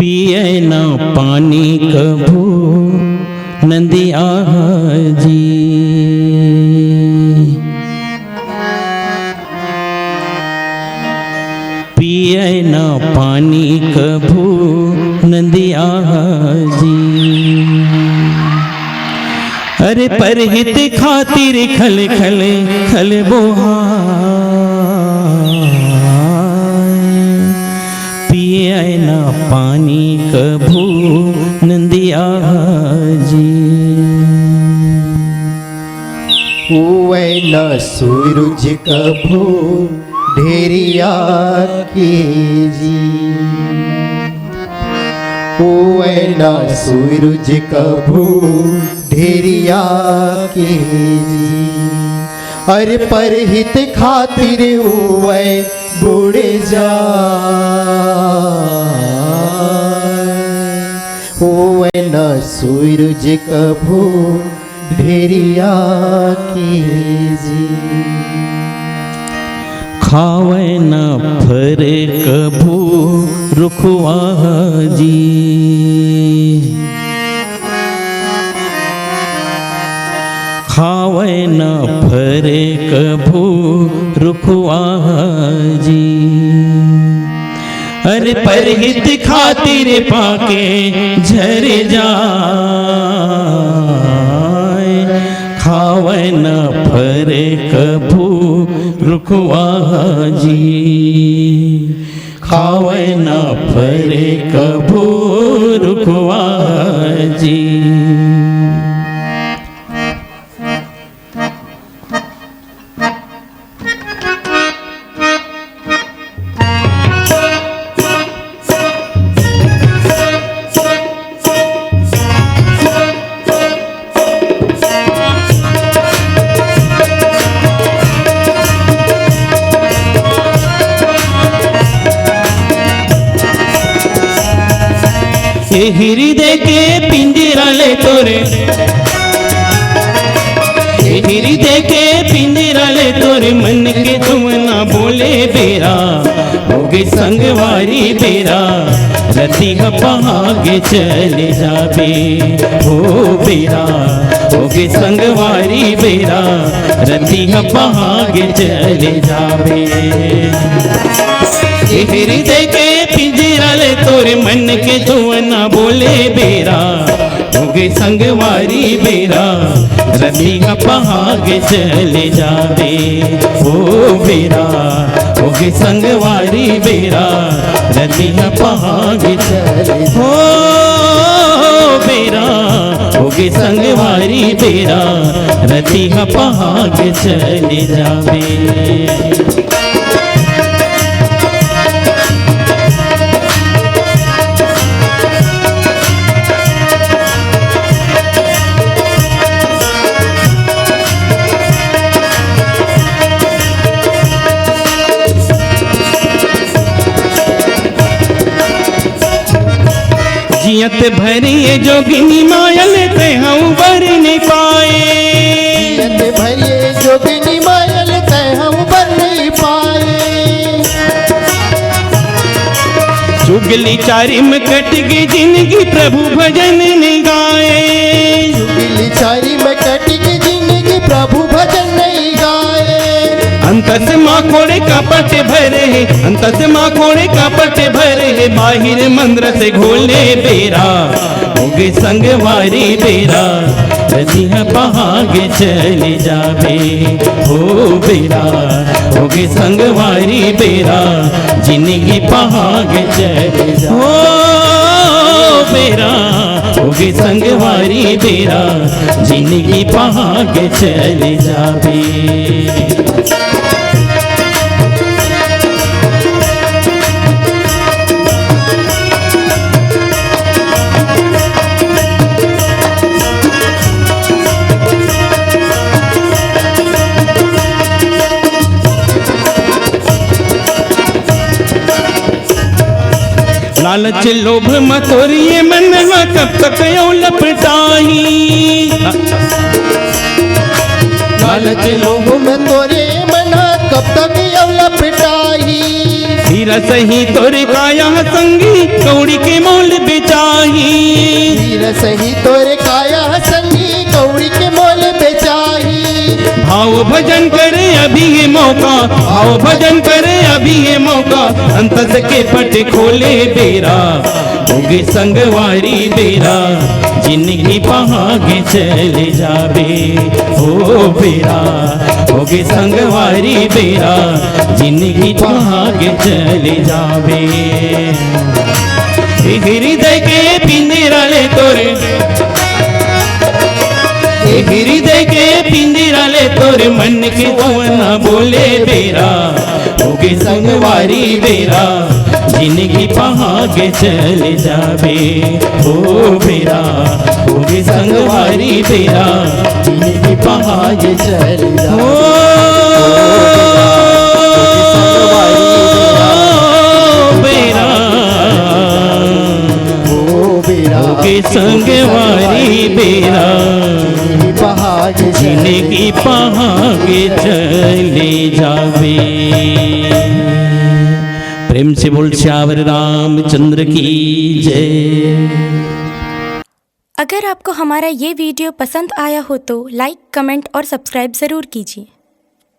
पिए न पानी कभू नंदिया जी। पिए न पानी कभू नंदिया जी। अरे परहित खातिर खल खल खल पिए न पानी कभू नंदिया जी। हुए न सूरज कभू ढेरिया की जी। हुए न सूरज कभू ढेरिया की जी। अरे परहित खातिर हुए बुढ़ जाए। हुए न सूरज कभू ढेरिया की जी। खावे न फर कभू रुखवा जी। खावे न फर कभू रुखवा जी। अरे परहित खातिर पाके झर जाए। खावे न फर कभू रुखवा जी। खावे न फर कभू रुखवा जी। हृदय के पिंजरा ले तोरे। हृदय के पिंजरा ले तोरे मन के तुम ना बोले बेरा। होगे संगवारी बेरा रति पहागे चले जाबे हो बेरा। होगे संगवारी बेरा रति पहागे चले जाबे। हृदय के पिंजरा ले तोरे मन के तू ना बोले बेरा। होगे संगवारी बेरा रति पहागे चले जाबे हो बेरा। होगे संगवारी बेरा रति पहागे चले हो बेरा। होगे संगवारी बेरा रति पहागे चले जाबे। जियत भरिए जोगिनी मायल ते हम बर नहीं पाए। जियत भरिए जोगिनी मायल ते हम बर नहीं पाए। चुगली चारी में कट गई जिंदगी प्रभु भजन नहीं गाए। चुगली चारी में कट गई जिंदगी प्रभु भजन नहीं गाए। अंत से माँ कोड़े का पट भरे है। अंत से माँ कोड़े का पट भरे है। बाहिर मंदिर से घोले बेरा। होगे संगवारी बेरा रति पहागे चले जाबे हो बेरा। होगे संगवारी बेरा जिंदगी पहागे चले जा हो बेरा। होगे संगवारी बेरा जिंदगी पहागे चले जाबे। लालच लोभ मतोरिए मनवा कब तक यूं लपटाई। लालच लोभ में तोरे मना कब तक यूं लपटाई। सही तोरे काया संगी कौड़ी के मोल बेचाही हीरा सही तोरे काया संगी कौड़ी के मोल बेचाही भाव भजन करे अभी ये मौका भाव भजन करे अभी ये मौका अंतस के पट खोले बेरा होगे संगवारी बेरा जिंदगी पहागे चले जावे हो बेरा होगे संगवारी बेरा जिंदगी पहागे चले जावे हृदय के पिंजरा ले तोरे हृदय के पिंजरा ले तोरे मन के तवना बोले बेरा होगे संगवारी बेरा जिंदगी पहागे चले जावे हो बेरा होगे संगवारी बेरा जिंदगी पहागे चले हो बेरा होगे संगवारी बेरा पहागे जिंदगी पहागे चले जावे। प्रेम से बोल श्यावर रामचंद्र की जय। अगर आपको हमारा ये वीडियो पसंद आया हो तो लाइक, कमेंट और सब्सक्राइब ज़रूर कीजिए।